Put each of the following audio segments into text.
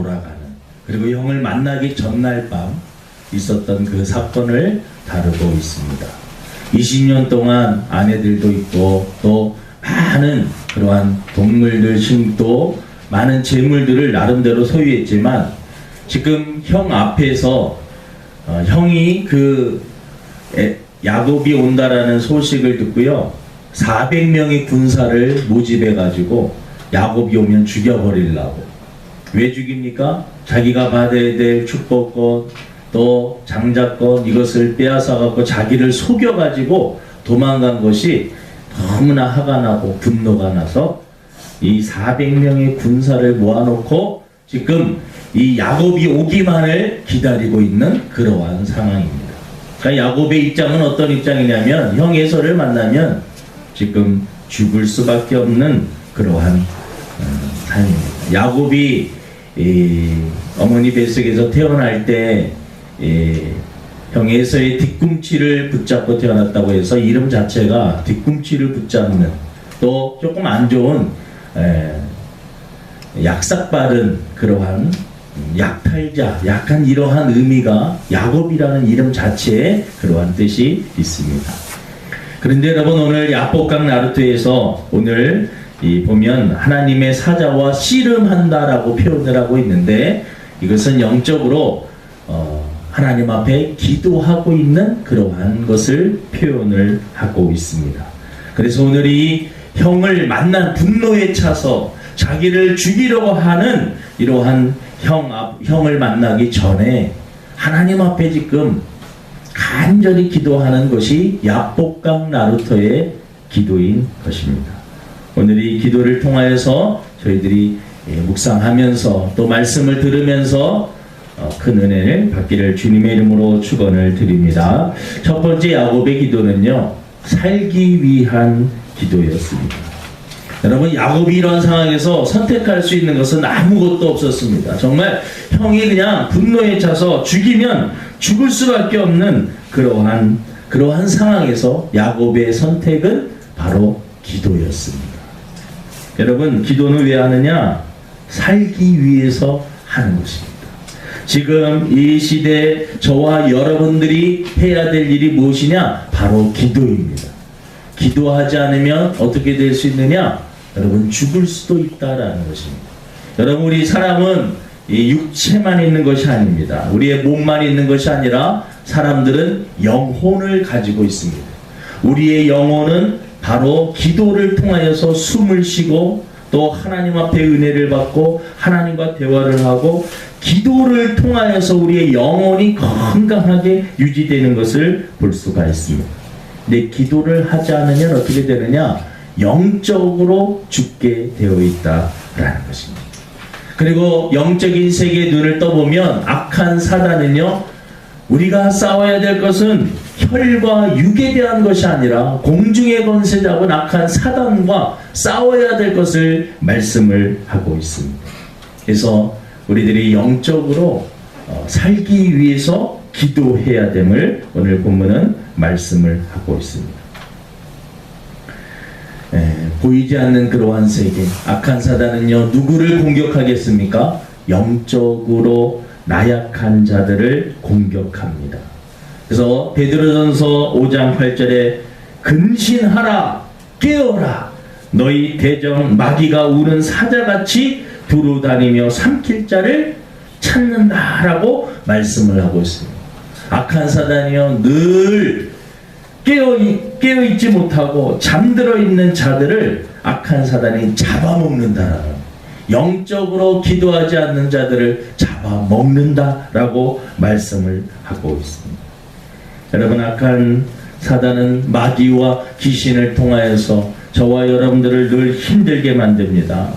돌아가는, 그리고 형을 만나기 전날 밤 있었던 그 사건을 다루고 있습니다. 20년 동안 아내들도 있고 또 많은 그러한 동물들, 또 많은 재물들을 나름대로 소유했지만 지금 형 앞에서 형이 야곱이 온다라는 소식을 듣고요, 400명의 군사를 모집해 가지고 야곱이 오면 죽여버리려고. 왜 죽입니까? 자기가 받아야 될 축복권 또 장자권 이것을 빼앗아 갖고 자기를 속여 가지고 도망간 것이 너무나 화가 나고 분노가 나서 이 400명의 군사를 모아놓고 지금 이 야곱이 오기만을 기다리고 있는 그러한 상황입니다. 그러니까 야곱의 입장은 어떤 입장이냐면, 형 에서를 만나면 지금 죽을 수밖에 없는 그러한 삶입니다. 야곱이 어머니 뱃속에서 태어날 때 형 에서의 뒤꿈치를 붙잡고 태어났다고 해서 이름 자체가 뒤꿈치를 붙잡는, 또 조금 안 좋은 약삭빠른 그러한 약탈자, 약간 이러한 의미가 야곱이라는 이름 자체에 그러한 뜻이 있습니다. 그런데 여러분, 오늘 야복강 나루토에서 오늘 보면 하나님의 사자와 씨름한다라고 표현을 하고 있는데, 이것은 영적으로 하나님 앞에 기도하고 있는 그러한 것을 표현을 하고 있습니다. 그래서 오늘 이 형을 만난 분노에 차서 자기를 죽이려고 하는 이러한 형을 만나기 전에 하나님 앞에 지금 간절히 기도하는 것이 야복강 나루토의 기도인 것입니다. 오늘 이 기도를 통하여서 저희들이 묵상하면서 또 말씀을 들으면서 큰 은혜를 받기를 주님의 이름으로 축원을 드립니다. 첫 번째 야곱의 기도는요, 살기 위한 기도였습니다. 여러분, 야곱이 이런 상황에서 선택할 수 있는 것은 아무것도 없었습니다. 정말 형이 그냥 분노에 차서 죽이면 죽을 수밖에 없는 그러한 상황에서 야곱의 선택은 바로 기도였습니다. 여러분, 기도는 왜 하느냐? 살기 위해서 하는 것입니다. 지금 이 시대에 저와 여러분들이 해야 될 일이 무엇이냐? 바로 기도입니다. 기도하지 않으면 어떻게 될 수 있느냐? 여러분, 죽을 수도 있다라는 것입니다. 여러분, 우리 사람은 이 육체만 있는 것이 아닙니다. 우리의 몸만 있는 것이 아니라 사람들은 영혼을 가지고 있습니다. 우리의 영혼은 바로 기도를 통하여서 숨을 쉬고 또 하나님 앞에 은혜를 받고 하나님과 대화를 하고 기도를 통하여서 우리의 영혼이 건강하게 유지되는 것을 볼 수가 있습니다. 근데 기도를 하지 않으면 어떻게 되느냐? 영적으로 죽게 되어 있다라는 것입니다. 그리고 영적인 세계의 눈을 떠보면 악한 사단은요, 우리가 싸워야 될 것은 혈과 육에 대한 것이 아니라 공중의 권세 잡은 악한 사단과 싸워야 될 것을 말씀을 하고 있습니다. 그래서 우리들이 영적으로 살기 위해서 기도해야 됨을 오늘 본문은 말씀을 하고 있습니다. 보이지 않는 그러한 세계, 악한 사단은요, 누구를 공격하겠습니까? 영적으로 나약한 자들을 공격합니다. 그래서 베드로전서 5장 8절에 근신하라, 깨어라, 너희 대적 마귀가 우는 사자같이 두루다니며 삼킬 자를 찾는다라고 말씀을 하고 있습니다. 악한 사단이요, 늘 깨어있지 못하고 잠들어 있는 자들을 악한 사단이 잡아먹는다라는, 영적으로 기도하지 않는 자들을 잡아먹는다라고 말씀을 하고 있습니다. 여러분, 악한 사단은 마귀와 귀신을 통하여서 저와 여러분들을 늘 힘들게 만듭니다.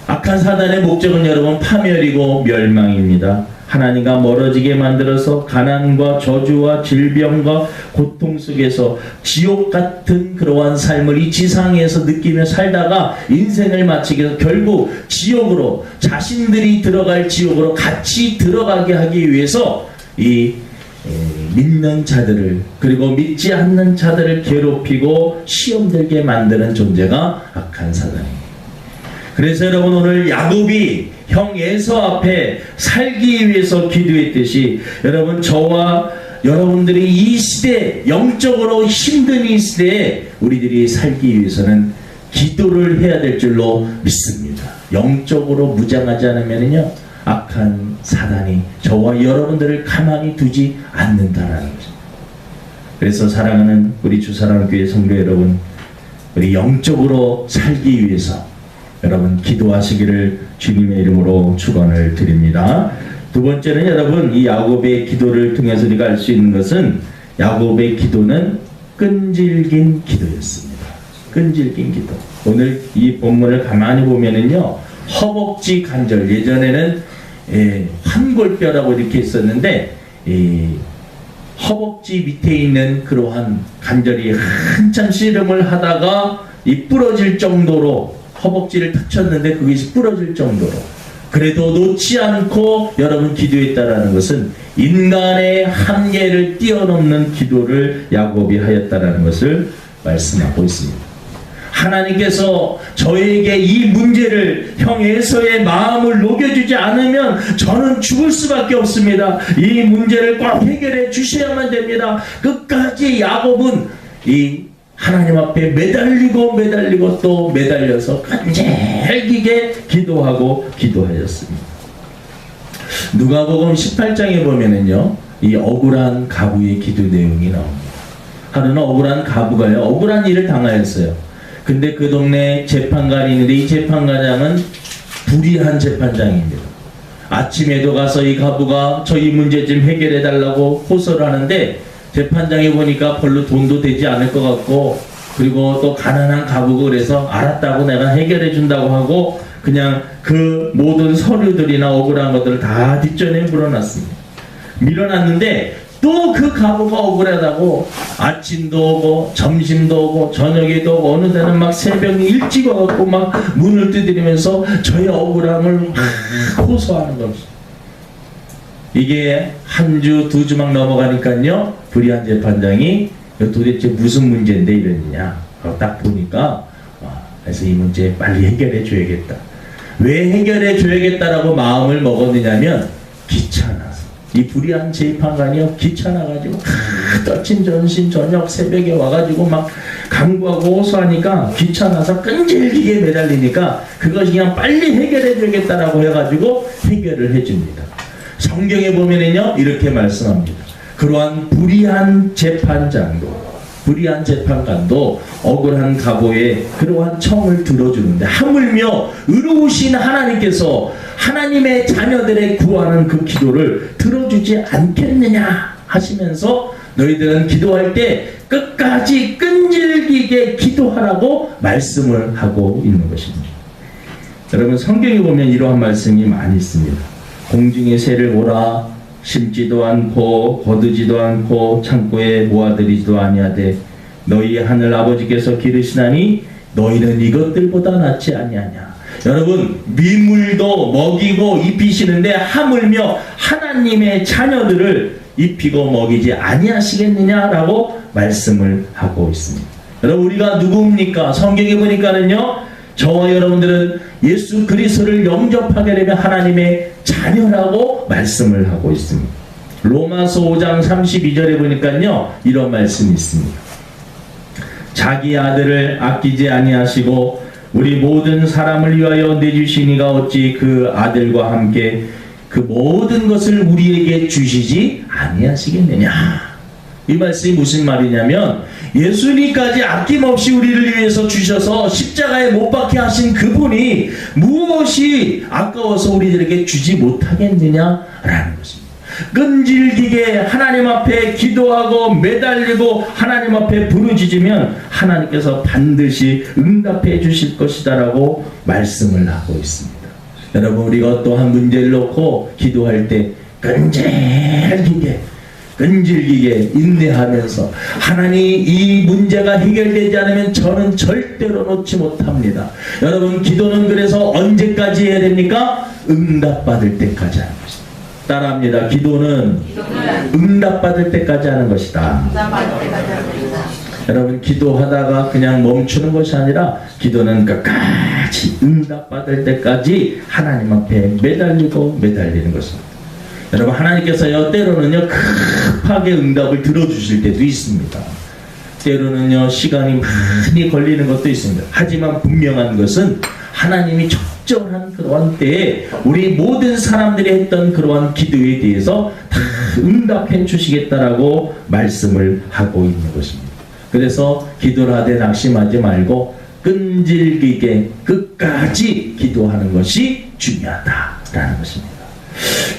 악한 사단의 목적은 여러분 파멸이고 멸망입니다. 하나님과 멀어지게 만들어서 가난과 저주와 질병과 고통 속에서 지옥 같은 그러한 삶을 이 지상에서 느끼며 살다가 인생을 마치게 해서 결국 지옥으로, 자신들이 들어갈 지옥으로 같이 들어가게 하기 위해서 이 믿는 자들을, 그리고 믿지 않는 자들을 괴롭히고 시험 들게 만드는 존재가 악한 사단입니다. 그래서 여러분 오늘 야곱이 형 에서 앞에 살기 위해서 기도했듯이 여러분 저와 여러분들이 이 시대 영적으로 힘든 이 시대에 우리들이 살기 위해서는 기도를 해야 될 줄로 믿습니다. 영적으로 무장하지 않으면요 악한 사단이 저와 여러분들을 가만히 두지 않는다라는 것입니다. 그래서 사랑하는 우리 주사랑교회 성도 여러분, 우리 영적으로 살기 위해서 여러분 기도하시기를 주님의 이름으로 축원을 드립니다. 두 번째는 여러분 이 야곱의 기도를 통해서 우리가 알 수 있는 것은 야곱의 기도는 끈질긴 기도였습니다. 끈질긴 기도. 오늘 이 본문을 가만히 보면은요 허벅지 관절, 예전에는 환골뼈라고 이렇게 했었는데 허벅지 밑에 있는 그러한 관절이 한참 씨름을 하다가 부러질 정도로 허벅지를 다쳤는데 그것이 부러질 정도로 그래도 놓지 않고 여러분 기도했다라는 것은 인간의 한계를 뛰어넘는 기도를 야곱이 하였다라는 것을 말씀하고 있습니다. 하나님께서 저에게 이 문제를 형 에서의 마음을 녹여주지 않으면 저는 죽을 수밖에 없습니다. 이 문제를 꼭 해결해 주셔야만 됩니다. 끝까지 야곱은 이 하나님 앞에 매달리고 또 매달려서 끈질기게 기도하고 기도하였습니다. 누가복음 18장에 보면은요 이 억울한 가부의 기도 내용이 나옵니다. 하루는 억울한 가부가요 억울한 일을 당하였어요. 근데 그 동네에 재판관이 있는데 이 재판관장은 불의한 재판장입니다. 아침에도 가서 이 가부가 저희 문제 좀 해결해 달라고 호소를 하는데 재판장이 보니까 별로 돈도 되지 않을 것 같고 그리고 또 가난한 가부고 그래서 알았다고 내가 해결해 준다고 하고 그냥 그 모든 서류들이나 억울한 것들을 다 뒷전에 밀어놨는데 또 그 가부가 억울하다고 아침도 오고 점심도 오고 저녁에도 오고 어느 데는 막 새벽에 일찍 와갖고 막 문을 두드리면서 저의 억울함을 호소하는 겁니다. 이게 한 주, 두 주막 넘어가니까요 불의한 재판장이 도대체 무슨 문제인데 이러느냐 딱 보니까 그래서 이 문제 빨리 해결해 줘야겠다. 왜 해결해 줘야겠다라고 마음을 먹었느냐면 귀찮아서. 이 불의한 재판관이요 귀찮아가지고 떠친 전신 저녁 새벽에 와가지고 막 강구하고 호소하니까 귀찮아서 끈질기게 매달리니까 그것이 그냥 빨리 해결해 줘야겠다라고 해가지고 해결을 해줍니다. 성경에 보면은요 이렇게 말씀합니다. 그러한 불의한 재판관도 억울한 가보의 그러한 청을 들어주는데 하물며 의로우신 하나님께서 하나님의 자녀들의 구하는 그 기도를 들어주지 않겠느냐 하시면서 너희들은 기도할 때 끝까지 끈질기게 기도하라고 말씀을 하고 있는 것입니다. 여러분 성경에 보면 이러한 말씀이 많이 있습니다. 공중의 새를 보라 심지도 않고 거두지도 않고 창고에 모아들이지도 아니하되 너희 하늘 아버지께서 기르시나니 너희는 이것들보다 낫지 아니하냐. 여러분 미물도 먹이고 입히시는데 하물며 하나님의 자녀들을 입히고 먹이지 아니하시겠느냐라고 말씀을 하고 있습니다. 여러분 우리가 누구입니까? 성경에 보니까는요 저와 여러분들은 예수 그리스도를 영접하게 되면 하나님의 자녀라고 말씀을 하고 있습니다. 로마서 5장 32절에 보니까요 이런 말씀이 있습니다. 자기 아들을 아끼지 아니하시고 우리 모든 사람을 위하여 내주시니가 어찌 그 아들과 함께 그 모든 것을 우리에게 주시지 아니하시겠느냐. 이 말씀이 무슨 말이냐면 예수님까지 아낌없이 우리를 위해서 주셔서 십자가에 못 박게 하신 그분이 무엇이 아까워서 우리들에게 주지 못하겠느냐라는 것입니다. 끈질기게 하나님 앞에 기도하고 매달리고 하나님 앞에 부르짖으면 하나님께서 반드시 응답해 주실 것이다라고 말씀을 하고 있습니다. 여러분 우리가 어떠한 문제를 놓고 기도할 때 끈질기게 인내하면서 하나님 이 문제가 해결되지 않으면 저는 절대로 놓지 못합니다. 여러분 기도는 그래서 언제까지 해야 됩니까? 응답받을 때까지 하는 것입니다. 따라합니다. 기도는 응답받을 때까지 하는 것이다. 여러분 기도하다가 그냥 멈추는 것이 아니라 기도는 끝까지 응답받을 때까지 하나님 앞에 매달리고 매달리는 것입니다. 여러분 하나님께서요 때로는요 급하게 응답을 들어주실 때도 있습니다. 때로는요 시간이 많이 걸리는 것도 있습니다. 하지만 분명한 것은 하나님이 적절한 그러한 때에 우리 모든 사람들이 했던 그러한 기도에 대해서 다 응답해 주시겠다라고 말씀을 하고 있는 것입니다. 그래서 기도를 하되 낙심하지 말고 끈질기게 끝까지 기도하는 것이 중요하다라는 것입니다.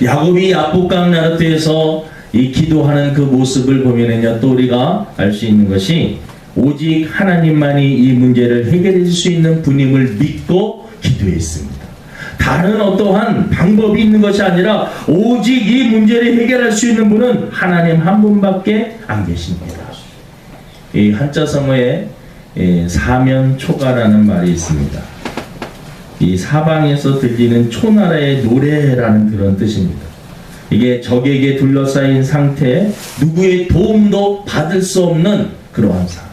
야곱이 야복강 나루터에서 이 기도하는 그 모습을 보면은요 또 우리가 알 수 있는 것이 오직 하나님만이 이 문제를 해결해 줄 수 있는 분임을 믿고 기도했습니다. 다른 어떠한 방법이 있는 것이 아니라 오직 이 문제를 해결할 수 있는 분은 하나님 한 분밖에 안 계십니다. 이 한자성어에 사면초가라는 말이 있습니다. 이 사방에서 들리는 초나라의 노래라는 그런 뜻입니다. 이게 적에게 둘러싸인 상태에 누구의 도움도 받을 수 없는 그러한 상황.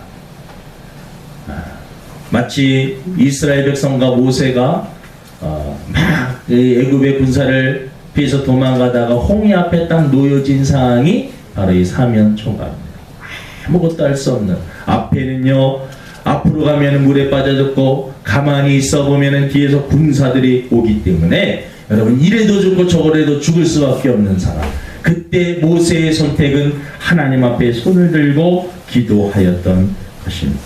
마치 이스라엘 백성과 모세가 막 애굽의 군사를 피해서 도망가다가 홍해 앞에 딱 놓여진 상황이 바로 이 사면초가입니다. 아무것도 할 수 없는, 앞에는요 앞으로 가면 물에 빠져졌고 가만히 있어 보면은 뒤에서 군사들이 오기 때문에 여러분 이래도 죽고 저래도 죽을 수밖에 없는 상황. 그때 모세의 선택은 하나님 앞에 손을 들고 기도하였던 것입니다.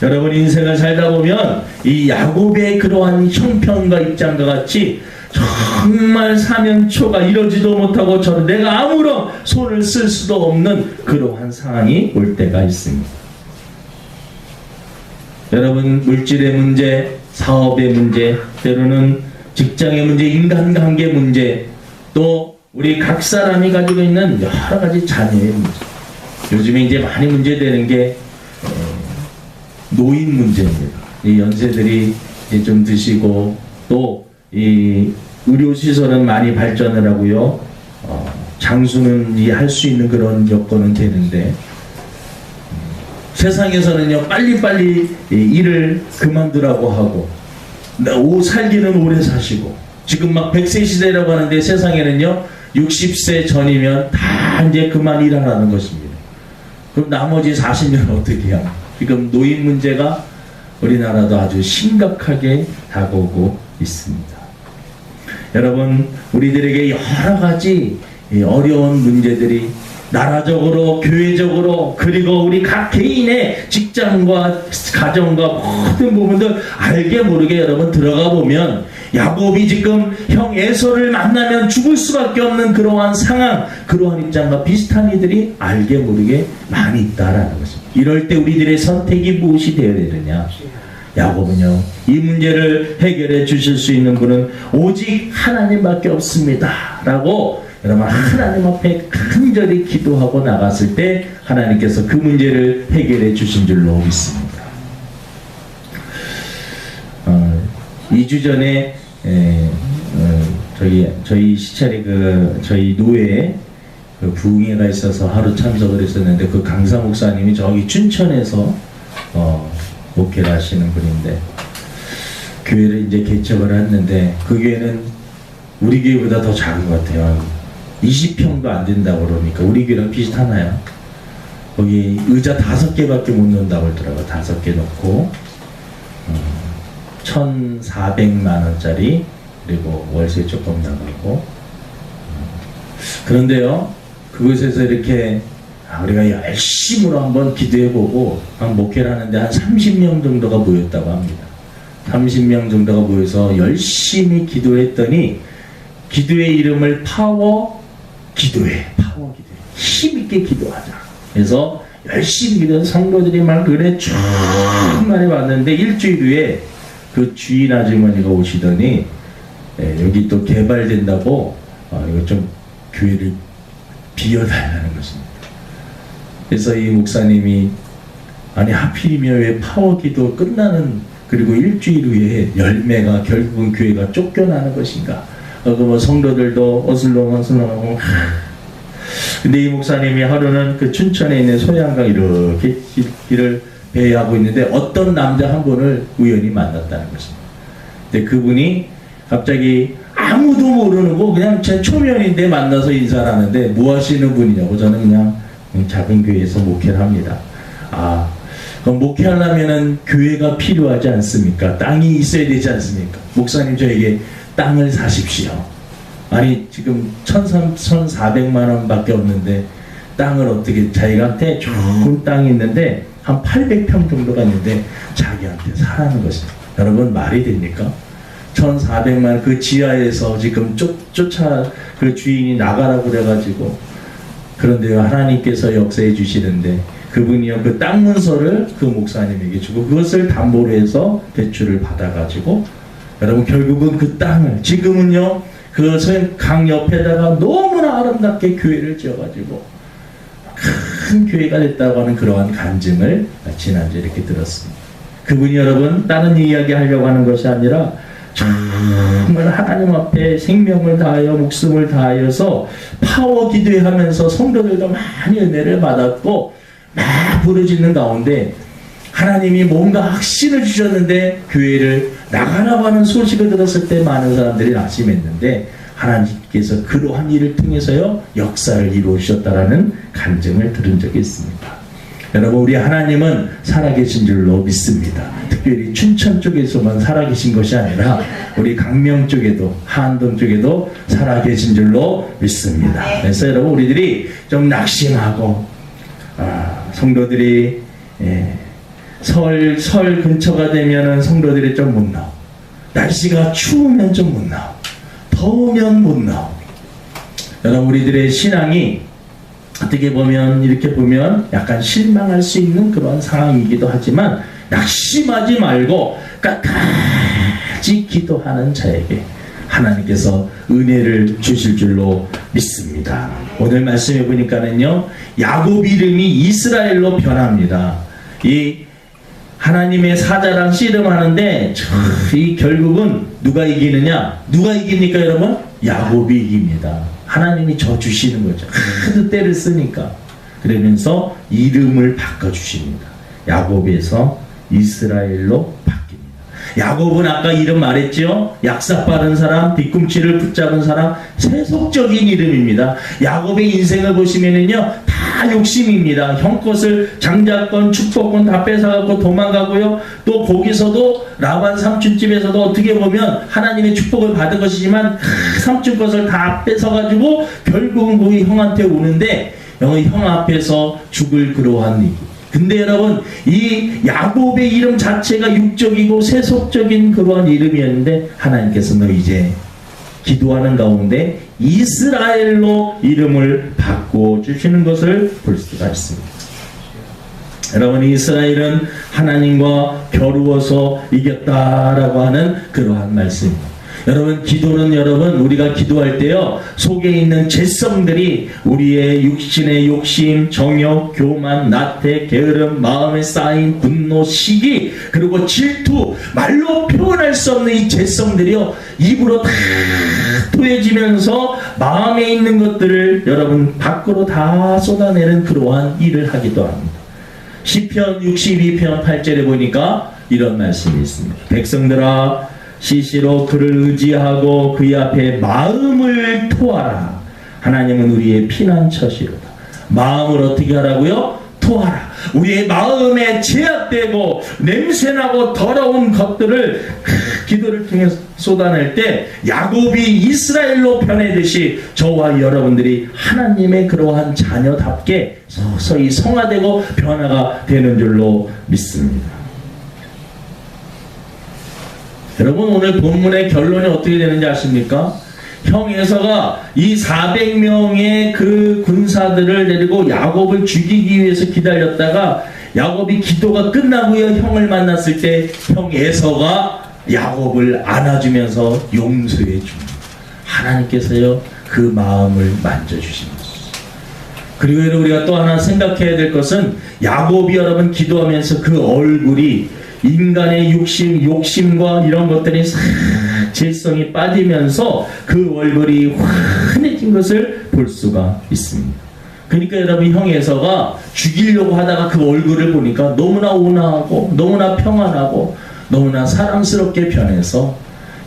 여러분 인생을 살다 보면 이 야곱의 그러한 형편과 입장과 같이 정말 사면초가 이러지도 못하고 내가 아무런 손을 쓸 수도 없는 그러한 상황이 올 때가 있습니다. 여러분 물질의 문제, 사업의 문제, 때로는 직장의 문제, 인간관계 문제, 또 우리 각 사람이 가지고 있는 여러 가지 자녀의 문제. 요즘에 이제 많이 문제되는 게 노인 문제입니다. 이 연세들이 이제 좀 드시고 또 이 의료시설은 많이 발전을 하고요. 장수는 할 수 있는 그런 여건은 되는데 세상에서는요 빨리빨리 일을 그만두라고 하고 살기는 오래 사시고 지금 막 100세 시대라고 하는데 세상에는요 60세 전이면 다 이제 그만 일하라는 것입니다. 그럼 나머지 40년 어떻게 해야? 지금 노인 문제가 우리나라도 아주 심각하게 다가오고 있습니다. 여러분 우리들에게 여러 가지 어려운 문제들이 나라적으로 교회적으로 그리고 우리 각 개인의 직장과 가정과 모든 부분들 알게 모르게 여러분 들어가 보면 야곱이 지금 형 에서를 만나면 죽을 수밖에 없는 그러한 상황, 그러한 입장과 비슷한 이들이 알게 모르게 많이 있다라는 것입니다. 이럴 때 우리들의 선택이 무엇이 되어야 되느냐? 야곱은요 이 문제를 해결해 주실 수 있는 분은 오직 하나님밖에 없습니다 라고 여러분 하나님 앞에 간절히 기도하고 나갔을 때 하나님께서 그 문제를 해결해 주신 줄로 믿습니다. 2주 전에 저희 시찰이 저희 노회에 부흥회가 있어서 하루 참석을 했었는데 그 강사 목사님이 저기 춘천에서 목회를 하시는 분인데 교회를 이제 개척을 했는데 그 교회는 우리 교회보다 더 작은 것 같아요. 20평도 안 된다고 그러니까 우리 교회랑 비슷하나요? 거기 의자 5개밖에 못 놓는다고 그러더라고요. 5개 놓고 1,400만 원짜리 그리고 월세 조금 나가고 그런데요 그곳에서 이렇게 우리가 열심으로 한번 기도해보고 한 목회를 하는데 한 30명 정도가 모였다고 합니다. 30명 정도가 모여서 열심히 기도했더니 기도의 이름을 파워 기도회 힘있게 기도하자. 그래서 열심히 기도해서 성도들이 막 그래 쭉 많이 왔는데 일주일 후에 그 주인 아주머니가 오시더니 여기 또 개발된다고 이거 좀 교회를 비워달라는 것입니다. 그래서 이 목사님이 아니 하필이면 왜 파워기도 끝나는 그리고 일주일 후에 열매가 결국은 교회가 쫓겨나는 것인가? 뭐 성도들도 어슬렁어슬렁하고 근데 이 목사님이 하루는 그 춘천에 있는 소양강 이렇게 길을 배회하고 있는데 어떤 남자 한 분을 우연히 만났다는 것입니다. 근데 그분이 갑자기 아무도 모르는 거 그냥 제 초면인데 만나서 인사를 하는데 뭐 하시는 분이냐고. 저는 그냥 작은 교회에서 목회를 합니다. 아, 그럼 목회하려면은 교회가 필요하지 않습니까? 땅이 있어야 되지 않습니까? 목사님 저에게 땅을 사십시오. 아니 지금 1,400만 원밖에 없는데 땅을 어떻게, 자기한테 좋은 땅이 있는데 한 800평 정도가 있는데 자기한테 사라는 것입니다. 여러분 말이 됩니까? 1,400만 원 그 지하에서 지금 쫓아 그 주인이 나가라고 그래가지고, 그런데요 하나님께서 역사해 주시는데 그분이요 그 땅 문서를 그 목사님에게 주고 그것을 담보로 해서 대출을 받아가지고, 여러분 결국은 그 땅을 지금은요 그 강 옆에다가 너무나 아름답게 교회를 지어가지고 큰 교회가 됐다고 하는 그러한 간증을 지난주에 이렇게 들었습니다. 그분이 여러분 다른 이야기 하려고 하는 것이 아니라 정말 하나님 앞에 생명을 다하여 목숨을 다하여서 파워 기도하면서 성도들도 많이 은혜를 받았고 막 부르짖는 가운데 하나님이 뭔가 확신을 주셨는데 교회를 나가라고 하는 소식을 들었을 때 많은 사람들이 낙심했는데 하나님께서 그러한 일을 통해서요 역사를 이루어주셨다라는 간증을 들은 적이 있습니다. 여러분 우리 하나님은 살아계신 줄로 믿습니다. 특별히 춘천 쪽에서만 살아계신 것이 아니라 우리 강명 쪽에도 한동 쪽에도 살아계신 줄로 믿습니다. 그래서 여러분 우리들이 좀 낙심하고 성도들이 설 근처가 되면은 성도들이 좀 못 나오고, 날씨가 추우면 좀 못 나오고, 더우면 못 나오고. 여러분 우리들의 신앙이 어떻게 보면 이렇게 보면 약간 실망할 수 있는 그런 상황이기도 하지만 낙심하지 말고 끝까지 기도하는 자에게 하나님께서 은혜를 주실 줄로 믿습니다. 오늘 말씀해 보니까는요 야곱 이름이 이스라엘로 변합니다. 이 하나님의 사자랑 씨름하는데 이 결국은 누가 이기느냐? 누가 이깁니까 여러분? 야곱이 이깁니다. 하나님이 저 주시는 거죠. 하도 때를 쓰니까. 그러면서 이름을 바꿔주십니다. 야곱에서 이스라엘로 바뀝니다. 야곱은 아까 이름 말했죠? 약삭 빠른 사람, 뒤꿈치를 붙잡은 사람, 세속적인 이름입니다. 야곱의 인생을 보시면은요 다 욕심입니다. 형 것을 장자권, 축복권 다 뺏어갖고 도망가고요. 또 거기서도 라반 삼촌집에서도 어떻게 보면 하나님의 축복을 받은 것이지만 삼촌 것을 다 뺏어가지고 결국은 거기 형한테 오는데 형 앞에서 죽을 그러한 일. 근데 여러분 이 야곱의 이름 자체가 육적이고 세속적인 그러한 이름이었는데 하나님께서 너 이제 기도하는 가운데 이스라엘로 이름을 바꿔주시는 것을 볼 수가 있습니다. 여러분 이스라엘은 하나님과 겨루어서 이겼다라고 하는 그러한 말씀입니다. 여러분 기도는 여러분 우리가 기도할 때요 속에 있는 죄성들이 우리의 육신의 욕심, 정욕, 교만, 나태, 게으름, 마음에 쌓인 분노, 시기 그리고 질투 말로 표현할 수 없는 이 죄성들이요 입으로 다 토해지면서 마음에 있는 것들을 여러분 밖으로 다 쏟아내는 그러한 일을 하기도 합니다. 시편 62편 8절에 보니까 이런 말씀이 있습니다. 백성들아 시시로 그를 의지하고 그의 앞에 마음을 토하라. 하나님은 우리의 피난처시로다. 마음을 어떻게 하라고요? 토하라. 우리의 마음에 제약되고 냄새나고 더러운 것들을 기도를 통해 쏟아낼 때 야곱이 이스라엘로 변해듯이 저와 여러분들이 하나님의 그러한 자녀답게 서서히 성화되고 변화가 되는 줄로 믿습니다. 여러분 오늘 본문의 결론이 어떻게 되는지 아십니까? 형 에서가 이 400명의 그 군사들을 데리고 야곱을 죽이기 위해서 기다렸다가 야곱이 기도가 끝나고요 형을 만났을 때 형 에서가 야곱을 안아주면서 용서해 줍니다. 하나님께서요 그 마음을 만져주십니다. 그리고 여러분 우리가 또 하나 생각해야 될 것은 야곱이 여러분 기도하면서 그 얼굴이 인간의 욕심과 이런 것들이 질성이 빠지면서 그 얼굴이 환해진 것을 볼 수가 있습니다. 그러니까 여러분 형 에서가 죽이려고 하다가 그 얼굴을 보니까 너무나 온화하고 너무나 평안하고 너무나 사랑스럽게 변해서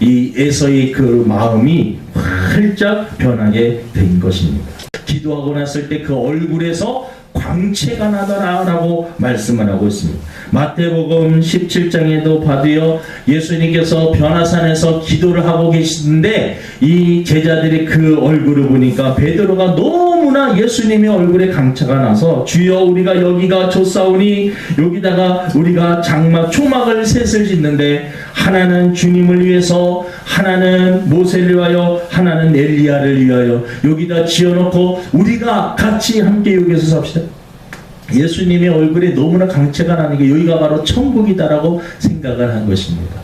이 에서의 그 마음이 활짝 변하게 된 것입니다. 기도하고 났을 때 그 얼굴에서 광채가 나더라라고 말씀을 하고 있습니다. 마태복음 17장에도 봐도요, 예수님께서 변화산에서 기도를 하고 계시는데 이 제자들이 그 얼굴을 보니까 베드로가 너무나 예수님의 얼굴에 강차가 나서 주여 우리가 여기가 좋사오니 여기다가 우리가 장막 초막을 셋을 짓는데 하나는 주님을 위해서, 하나는 모세를 위하여, 하나는 엘리야를 위하여 여기다 지어놓고 우리가 같이 함께 여기서 삽시다. 예수님의 얼굴에 너무나 강체가 나는 게 여기가 바로 천국이다라고 생각을 한 것입니다.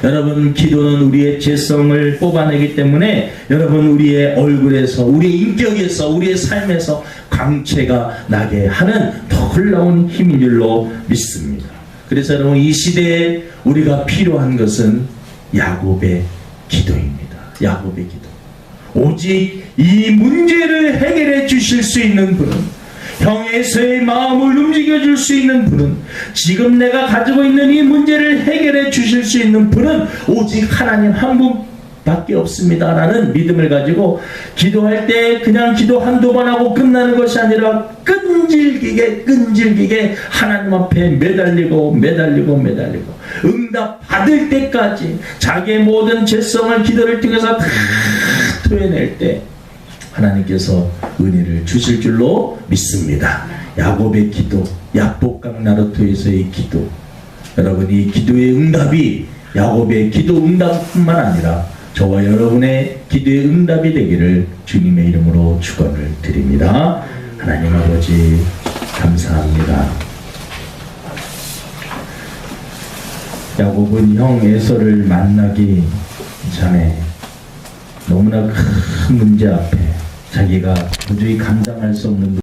여러분, 기도는 우리의 죄성을 뽑아내기 때문에 여러분 우리의 얼굴에서, 우리의 인격에서, 우리의 삶에서 강체가 나게 하는 더 놀라운 힘인 줄로 믿습니다. 그래서 여러분 이 시대에 우리가 필요한 것은 야곱의 기도입니다. 야곱의 기도. 오직 이 문제를 해결해 주실 수 있는 분은, 형에서의 마음을 움직여 줄 수 있는 분은, 지금 내가 가지고 있는 이 문제를 해결해 주실 수 있는 분은 오직 하나님 한 분밖에 없습니다 라는 믿음을 가지고 기도할 때 그냥 기도 한두 번 하고 끝나는 것이 아니라 끈질기게 하나님 앞에 매달리고 응답 받을 때까지 자기의 모든 죄성을 기도를 통해서 다 토해낼 때 하나님께서 은혜를 주실 줄로 믿습니다. 야곱의 기도, 야복강 나루토에서의 기도, 여러분 이 기도의 응답이 야곱의 기도 응답뿐만 아니라 저와 여러분의 기도의 응답이 되기를 주님의 이름으로 축원을 드립니다. 하나님 아버지 감사합니다. 야곱은 형 에서를 만나기 전에 너무나 큰 문제 앞에 자기가 도저히 감당할 수 없는